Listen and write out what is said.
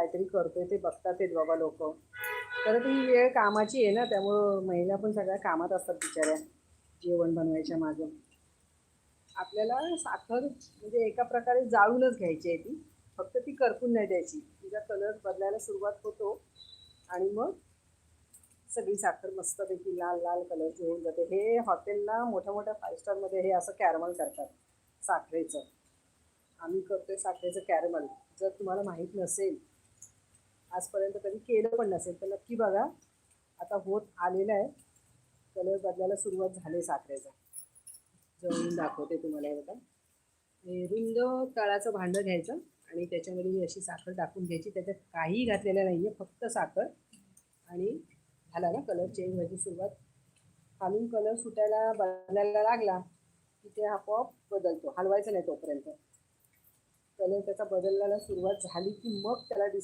काहीतरी करतोय ते बघतात आहेत बाबा लोक. तर ती वेळ कामाची आहे ना, त्यामुळं महिला पण सगळ्या कामात असतात बिचाऱ्या जेवण बनवायच्या मागं. आपल्याला साखर म्हणजे एका प्रकारे जाळूनच घ्यायची आहे ती, फक्त ती करपून नाही द्यायची. तिचा कलर बदलायला सुरुवात होतो आणि मग सगळी साखर मस्तपैकी लाल लाल कलरची होऊन जाते. हे हॉटेलला मोठ्या मोठ्या 5 स्टारमध्ये हे असं कॅरमल करतात साखरेचं. आम्ही करतोय साखरेचं कॅरमल. जर तुम्हाला माहीत नसेल, आजपर्यंत कधी केलं पण नसेल, तर नक्की बघा. आता होत आलेलं आहे, कलर बदलायला सुरुवात झाली साखरेचा. जवळून दाखवते तुम्हाला हे बघा. हे रुंद तळाचं भांडं घ्यायचं आणि त्याच्यामध्ये ही अशी साखर टाकून घ्यायची. त्याच्यात काहीही घातलेलं नाही आहे, फक्त साखर. आणि झाला ना कलर चेंज व्हायची सुरुवात. खालून कलर सुटायला बदलायला लागला की ते आपोआप बदलतो, हलवायचं नाही तोपर्यंत. कलर त्याचा बदलायला सुरुवात झाली की मग त्याला